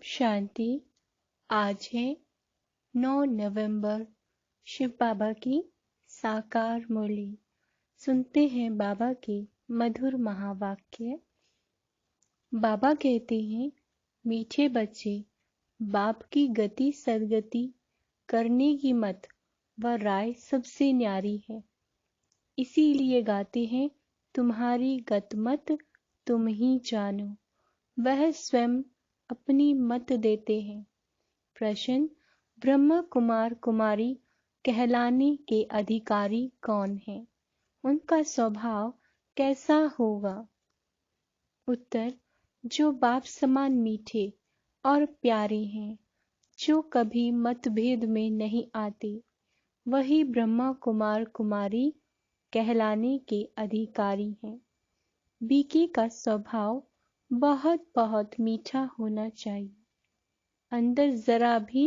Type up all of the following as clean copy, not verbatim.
शांति। आज है 9 नवंबर, शिव बाबा की साकार मुरली। सुनते हैं बाबा के मधुर महावाक्य। बाबा कहते हैं, मीठे बच्चे, बाप की गति सदगति करने की मत व राय सबसे न्यारी है। इसीलिए गाते हैं, तुम्हारी गत मत तुम ही जानो। वह स्वयं अपनी मत देते हैं। प्रश्न, ब्रह्म कुमार कुमारी कहलाने के अधिकारी कौन हैं? उनका स्वभाव कैसा होगा? उत्तर, जो बाप समान मीठे और प्यारे हैं, जो कभी मतभेद में नहीं आते, वही ब्रह्मा कुमार कुमारी कहलाने के अधिकारी हैं। बीके का स्वभाव बहुत बहुत मीठा होना चाहिए। अंदर जरा भी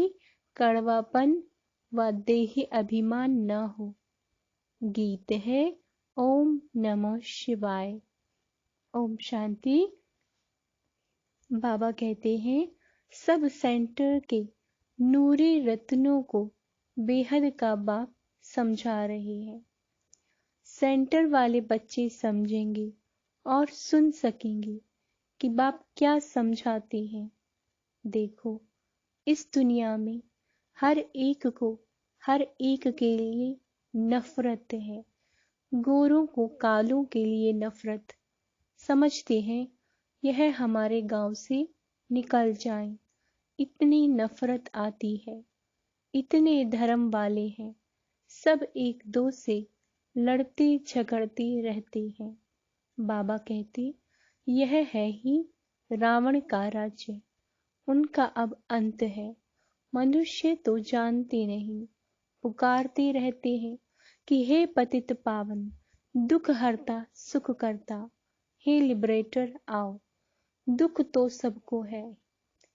कड़वापन व देही अभिमान न हो। गीत है ओम नमः शिवाय। ओम शांति। बाबा कहते हैं, सब सेंटर के नूरी रत्नों को बेहद का बाप समझा रहे हैं। सेंटर वाले बच्चे समझेंगे और सुन सकेंगे कि बाप क्या समझाते हैं। देखो, इस दुनिया में हर एक को हर एक के लिए नफरत है। गोरों को कालों के लिए नफरत। समझते हैं यह हमारे गांव से निकल जाए। इतनी नफरत आती है। इतने धर्म वाले हैं, सब एक दो से लड़ते झगड़ते रहते हैं। बाबा कहते, यह है ही रावण का राज्य। उनका अब अंत है। मनुष्य तो जानते नहीं, पुकारते रहते हैं कि हे पतित पावन, दुख हरता सुख करता, हे लिबरेटर आओ। दुख तो सबको है।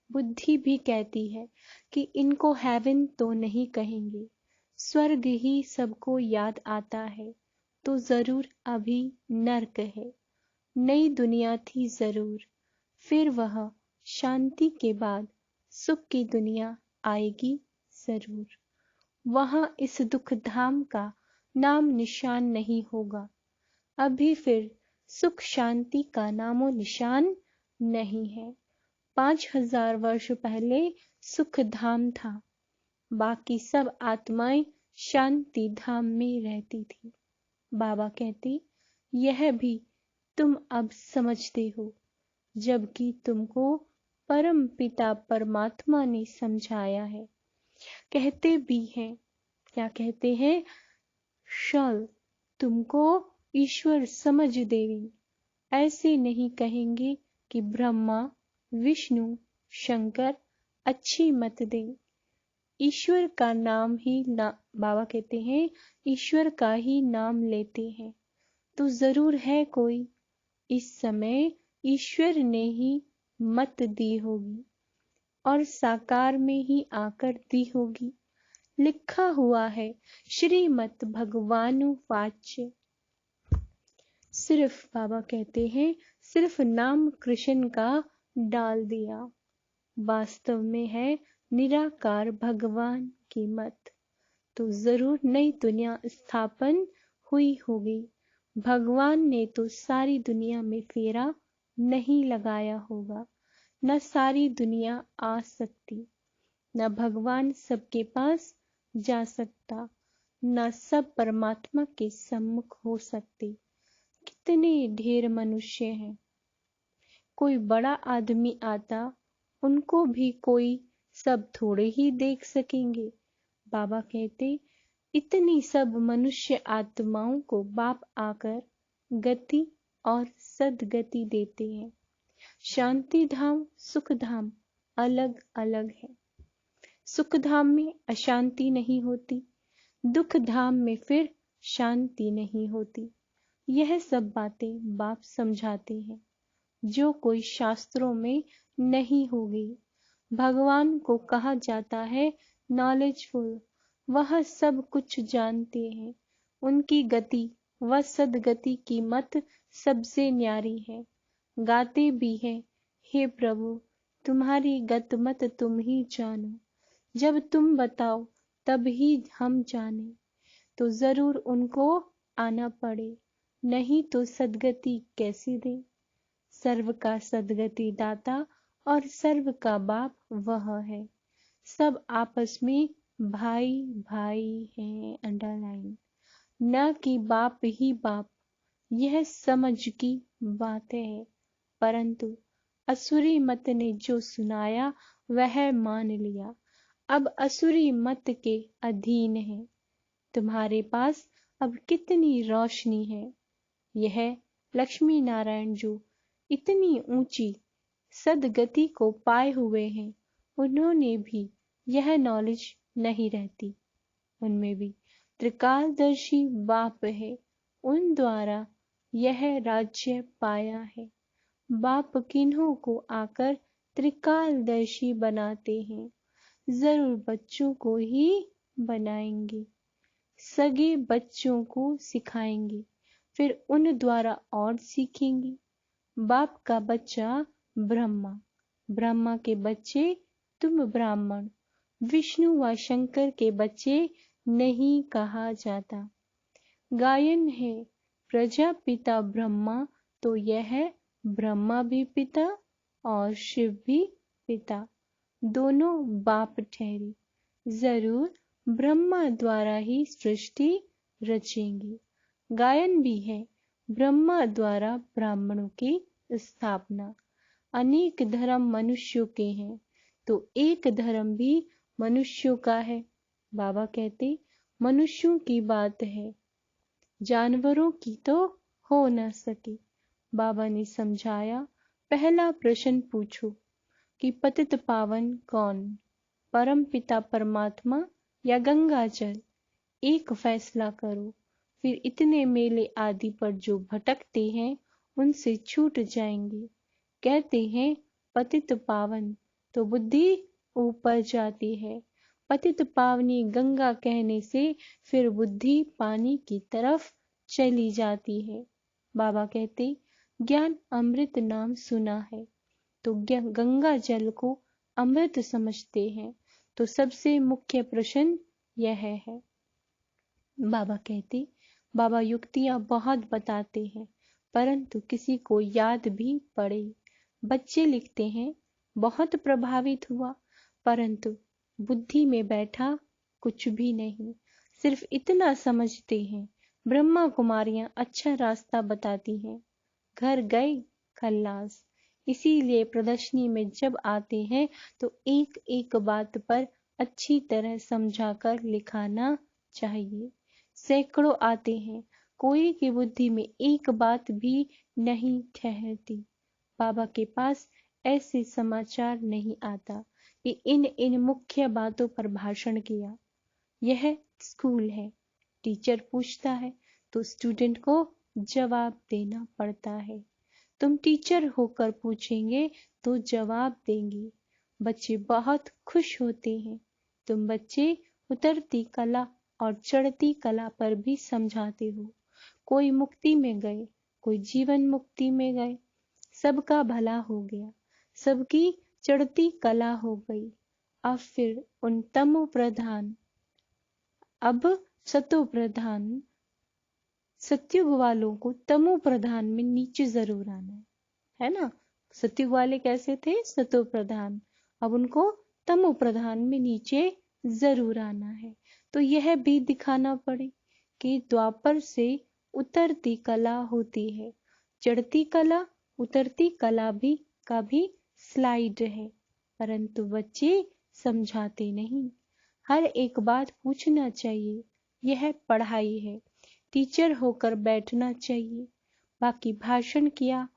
बुद्धि भी कहती है कि इनको हेवन तो नहीं कहेंगे, स्वर्ग ही सबको याद आता है, तो जरूर अभी नर्क है। नई दुनिया थी जरूर, फिर वह शांति के बाद सुख की दुनिया आएगी जरूर। वहां इस दुख धाम का नाम निशान नहीं होगा। अभी फिर सुख शांति का नामो निशान नहीं है। 5000 वर्ष पहले सुख धाम था। बाकी सब आत्माएं शांति धाम में रहती थी। बाबा कहते, यह भी तुम अब समझते हो, जबकि तुमको परम पिता परमात्मा ने समझाया है। कहते भी हैं, क्या कहते हैं? शल तुमको ईश्वर समझ देवी। ऐसे नहीं कहेंगे कि ब्रह्मा विष्णु शंकर अच्छी मत दे। ईश्वर का नाम ही बाबा कहते हैं, ईश्वर का ही नाम लेते हैं तो जरूर है कोई। इस समय ईश्वर ने ही मत दी होगी और साकार में ही आकर दी होगी। लिखा हुआ है श्रीमत भगवानु वाच्य। सिर्फ बाबा कहते हैं, सिर्फ नाम कृष्ण का डाल दिया। वास्तव में है निराकार भगवान की मत। तो जरूर नई दुनिया स्थापन हुई होगी। भगवान ने तो सारी दुनिया में फेरा नहीं लगाया होगा। न सारी दुनिया आ सकती, न भगवान सबके पास जा सकता, न सब परमात्मा के सम्मुख हो सकते। कितने ढेर मनुष्य हैं। कोई बड़ा आदमी आता, उनको भी कोई सब थोड़े ही देख सकेंगे। बाबा कहते, इतनी सब मनुष्य आत्माओं को बाप आकर गति और सदगति देते हैं। शांति धाम सुख धाम अलग अलग है। सुख धाम में अशांति नहीं होती, दुख धाम में फिर शांति नहीं होती। यह सब बातें बाप समझाते हैं, जो कोई शास्त्रों में नहीं होगी। भगवान को कहा जाता है नॉलेजफुल। वह सब कुछ जानते हैं। उनकी गति व सदगति की मत सबसे न्यारी है। गाते भी हैं, हे प्रभु तुम्हारी गत मत तुम ही जानो, जब तुम बताओ तब ही हम जाने। तो जरूर उनको आना पड़े, नहीं तो सदगति कैसी दे। सर्व का सदगति दाता और सर्व का बाप वह है। सब आपस में भाई भाई हैं, अंडरलाइन। न कि बाप ही बाप, यह समझ की बात है। परंतु असुरी मत ने जो सुनाया वह मान लिया, अब असुरी मत के अधीन है। तुम्हारे पास अब कितनी रोशनी है। यह लक्ष्मी नारायण जो इतनी ऊंची सदगति को पाए हुए हैं, उन्होंने भी यह नॉलेज नहीं रहती। उनमें भी त्रिकालदर्शी बाप है, उन द्वारा यह राज्य पाया है। बाप किन्हों को आकर त्रिकालदर्शी बनाते हैं, जरूर बच्चों को ही बनाएंगे। सगे बच्चों को सिखाएंगे, फिर उन द्वारा और सीखेंगे। बाप का बच्चा ब्रह्मा, ब्रह्मा के बच्चे तुम ब्राह्मण, विष्णु व शंकर के बच्चे नहीं कहा जाता। गायन है प्रजापिता ब्रह्मा, तो यह ब्रह्मा भी पिता और शिव भी पिता, दोनों बाप ठहरे। जरूर ब्रह्मा द्वारा ही सृष्टि रचेंगे। गायन भी है ब्रह्मा द्वारा ब्राह्मणों की स्थापना। अनेक धर्म मनुष्यों के हैं, तो एक धर्म भी मनुष्यों का है। बाबा कहते मनुष्यों की बात है, जानवरों की तो हो न सके। बाबा ने समझाया, पहला प्रश्न पूछो कि पतित पावन कौन, परम पिता परमात्मा या गंगा जल। एक फैसला करो, फिर इतने मेले आदि पर जो भटकते हैं उनसे छूट जाएंगे। कहते हैं पतित पावन, तो बुद्धि ऊपर जाती है। पतित पावनी गंगा कहने से फिर बुद्धि पानी की तरफ चली जाती है। बाबा कहते ज्ञान अमृत नाम सुना है, तो गंगा जल को अमृत समझते हैं। तो सबसे मुख्य प्रश्न यह है। बाबा कहते बाबा युक्तियां बहुत बताते हैं, परंतु किसी को याद भी पड़े। बच्चे लिखते हैं बहुत प्रभावित हुआ, परंतु बुद्धि में बैठा कुछ भी नहीं। सिर्फ इतना समझते हैं ब्रह्मा कुमारियां अच्छा रास्ता बताती हैं, घर गए खल्लास। इसीलिए प्रदर्शनी में जब आते हैं तो एक एक बात पर अच्छी तरह समझाकर लिखाना चाहिए। सैकड़ों आते हैं, कोई की बुद्धि में एक बात भी नहीं ठहरती। बाबा के पास ऐसे समाचार नहीं आता कि इन मुख्य बातों पर भाषण किया। यह स्कूल है, टीचर पूछता है तो स्टूडेंट को जवाब देना पड़ता है। तुम टीचर होकर पूछेंगे तो जवाब देंगे। बच्चे बहुत खुश होते हैं। तुम बच्चे उतरती कला और चढ़ती कला पर भी समझाते हो। कोई मुक्ति में गए, कोई जीवन मुक्ति में गए, सबका भला हो गया, सबकी चढ़ती कला हो गई। अब फिर उन तमो प्रधान, अब सतो प्रधान, सत्युग वालों को तमो प्रधान में नीचे जरूर आना है ना। सत्युग वाले कैसे थे, सतो प्रधान, अब उनको तमो प्रधान में नीचे जरूर आना है। तो यह भी दिखाना पड़े कि द्वापर से उतरती कला होती है, चढ़ती कला उतरती कला भी का भी स्लाइड है, परंतु बच्चे समझाते नहीं। हर एक बात पूछना चाहिए, यह पढ़ाई है। टीचर होकर बैठना चाहिए। बाकी भाषण किया,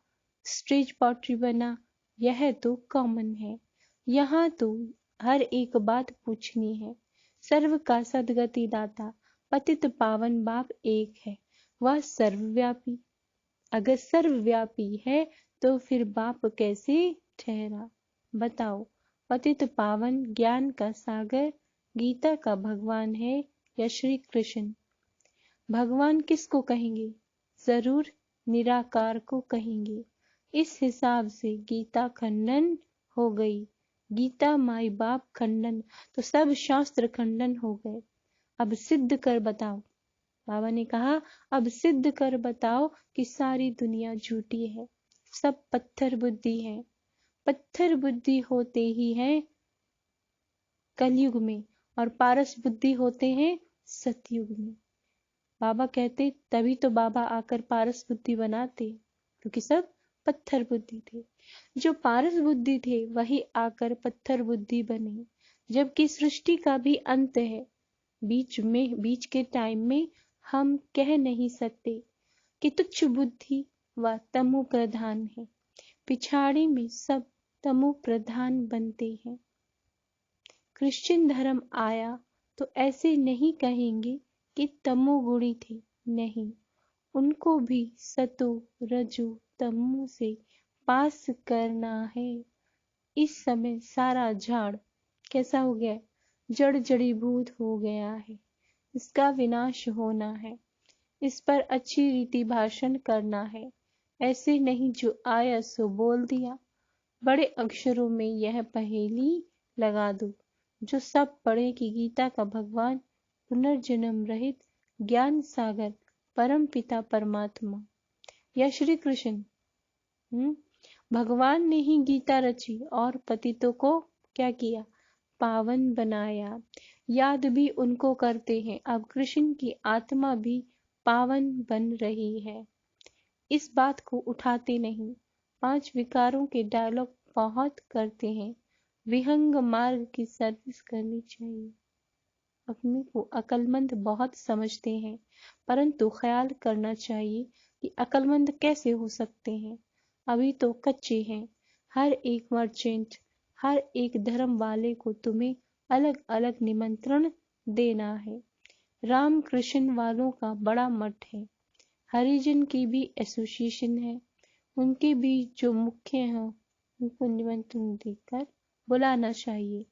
स्टेज पोट्री बना, यह तो कॉमन है। यहाँ तो हर एक बात पूछनी है। सर्व का सदगति दाता पतित पावन बाप एक है, वह सर्वव्यापी। अगर सर्वव्यापी है तो फिर बाप कैसे ठहरा, बताओ। पतित पावन ज्ञान का सागर गीता का भगवान है या श्री कृष्ण। भगवान किसको कहेंगे, जरूर निराकार को कहेंगे। इस हिसाब से गीता खंडन हो गई। गीता माई बाप खंडन तो सब शास्त्र खंडन हो गए। अब सिद्ध कर बताओ। बाबा ने कहा, अब सिद्ध कर बताओ कि सारी दुनिया झूठी है, सब पत्थर बुद्धि है। पत्थर बुद्धि होते ही है कलयुग में और पारस बुद्धि होते हैं सतयुग में। बाबा कहते तभी तो बाबा आकर पारस बुद्धि बनाते, क्योंकि सब पत्थर बुद्धि थे। जो पारस बुद्धि थे वही आकर पत्थर बुद्धि बने। जबकि सृष्टि का भी अंत है। बीच के टाइम में हम कह नहीं सकते कि तुच्छ बुद्धि व तमो प्रधान है। पिछाड़ी में सब तमो प्रधान बनते हैं। क्रिश्चियन धर्म आया तो ऐसे नहीं कहेंगे कि तमोगुणी थे, नहीं, उनको भी सतो रजो तमो से पास करना है। इस समय सारा झाड़ कैसा हो गया? जड़ जड़ीभूत हो गया है। इसका विनाश होना है। इस पर अच्छी रीति भाषण करना है। ऐसे नहीं जो आया सो बोल दिया। बड़े अक्षरों में यह पहेली लगा दो, जो सब पढ़े कि गीता का भगवान पुनर्जन्म रहित ज्ञान सागर परम पिता परमात्मा या श्री कृष्ण भगवान ने ही गीता रची और पतितों को क्या किया? पावन बनाया। याद भी उनको करते हैं। अब कृष्ण की आत्मा भी पावन बन रही है। इस बात को उठाते नहीं। 5 विकारों के डायलॉग बहुत करते हैं। विहंग मार्ग की सर्विस करनी चाहिए। अपने को अक्लमंद बहुत समझते हैं, परंतु ख्याल करना चाहिए कि अक्लमंद कैसे हो सकते हैं। अभी तो कच्चे हैं। हर एक मर्चेंट, हर एक धर्म वाले को तुम्हें अलग अलग निमंत्रण देना है। राम कृष्ण वालों का बड़ा मठ है। हरिजन की भी एसोसिएशन है। उनके भी जो मुख्य हैं उनको निमंत्रण देकर बुलाना चाहिए।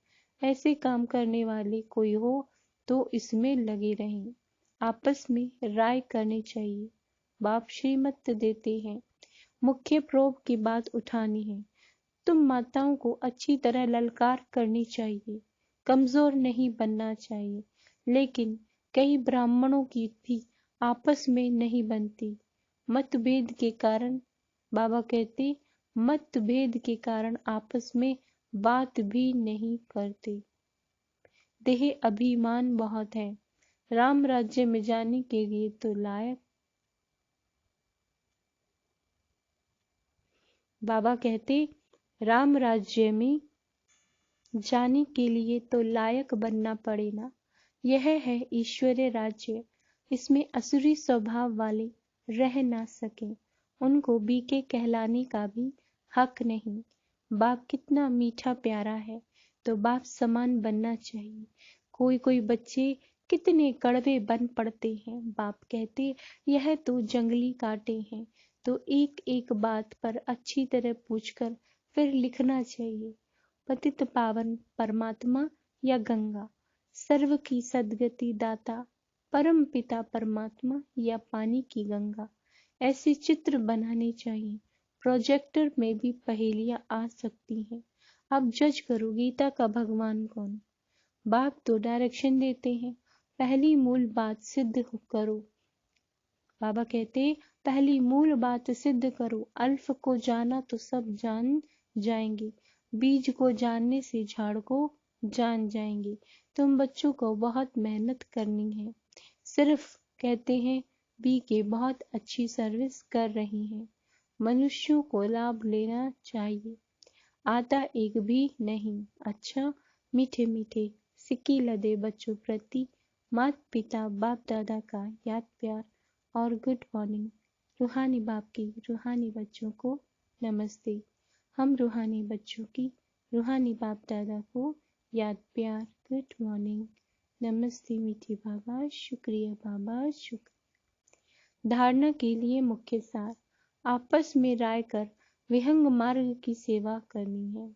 ऐसे काम करने वाले कोई हो तो इसमें लगे रहें। आपस में राय करनी चाहिए। बाप श्रीमत देते हैं। मुख्य प्रोब की बात उठानी है। तुम माताओं को अच्छी तरह ललकार करनी चाहिए। कमजोर नहीं बनना चाहिए। लेकिन कई ब्राह्मणों की भी आपस में नहीं बनती। मतभेद के कारण, बाबा कहते, मतभेद के कारण आपस में बात भी नहीं करते। देह अभिमान बहुत है। राम राज्य में जाने के लिए तो लायक, बाबा कहते, राम राज्य में जाने के लिए तो लायक बनना पड़ेगा। यह है ईश्वरीय राज्य। इसमें असुरी स्वभाव वाले रह ना सके। उनको बीके कहलाने का भी हक नहीं। बाप कितना मीठा प्यारा है, तो बाप समान बनना चाहिए। कोई कोई बच्चे कितने कड़वे बन पड़ते हैं। बाप कहते यह तो जंगली कांटे हैं, तो एक एक बात पर अच्छी तरह पूछकर फिर लिखना चाहिए। पतित पावन परमात्मा या गंगा, सर्व की सद्गति दाता परम पिता परमात्मा या पानी की गंगा, ऐसे चित्र बनाने चाहिए। प्रोजेक्टर में भी पहेलियां आ सकती हैं। अब जज करो गीता का भगवान कौन? बाप तो डायरेक्शन देते हैं। पहली मूल बात सिद्ध करो। बाबा कहते पहली मूल बात सिद्ध करो। अल्फ को जाना तो सब जान जाएंगे। बीज को जानने से झाड़ को जान जाएंगे। तुम बच्चों को बहुत मेहनत करनी है। सिर्फ कहते हैं बी के बहुत अच्छी सर्विस कर रही हैं। मनुष्यों को लाभ लेना चाहिए। आता एक भी नहीं। अच्छा, मीठे मीठे सिक्की लदे बच्चों प्रति माता पिता बाप दादा का याद प्यार और गुड मॉर्निंग। रूहानी बाप की रूहानी बच्चों को नमस्ते। हम रूहानी बच्चों की रूहानी बाप दादा को याद प्यार, गुड मॉर्निंग, नमस्ते मीठी बाबा, शुक्रिया बाबा, शुक्रिया। धारणा के लिए मुख्य सार, आपस में राय कर विहंग मार्ग की सेवा करनी है।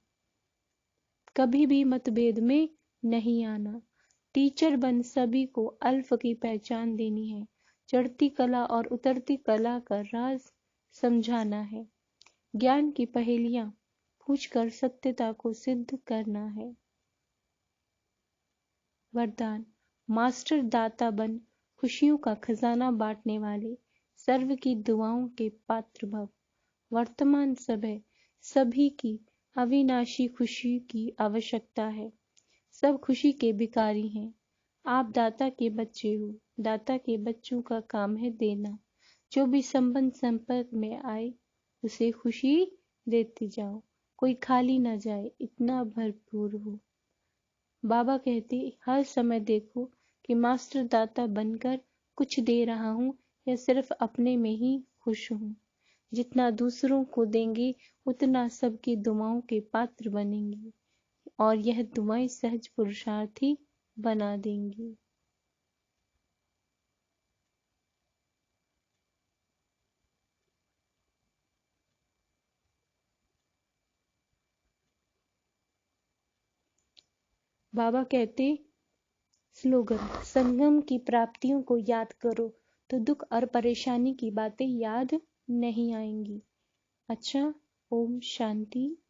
कभी भी मतभेद में नहीं आना। टीचर बन सभी को अल्फ की पहचान देनी है। चढ़ती कला और उतरती कला का राज समझाना है। ज्ञान की पहेलियां पूछकर सत्यता को सिद्ध करना है। वरदान, मास्टर दाता बन, खुशियों का खजाना बांटने वाले, सर्व की दुआओं के पात्र भव। वर्तमान समय सभी की अविनाशी खुशी की आवश्यकता है। सब खुशी के भिखारी हैं। आप दाता के बच्चे हो। दाता के बच्चों का काम है देना। जो भी संबंध संपर्क में आए उसे खुशी देते जाओ। कोई खाली ना जाए, इतना भरपूर हो। बाबा कहते, हर समय देखो कि मास्टर दाता बनकर कुछ दे रहा हूँ या सिर्फ अपने में ही खुश हूँ। जितना दूसरों को देंगे उतना सबकी दुआओं के पात्र बनेंगे और यह दुआएं सहज पुरुषार्थी बना देंगी। बाबा कहते, स्लोगन, संगम की प्राप्तियों को याद करो तो दुख और परेशानी की बातें याद नहीं आएंगी। अच्छा, ओम शांति।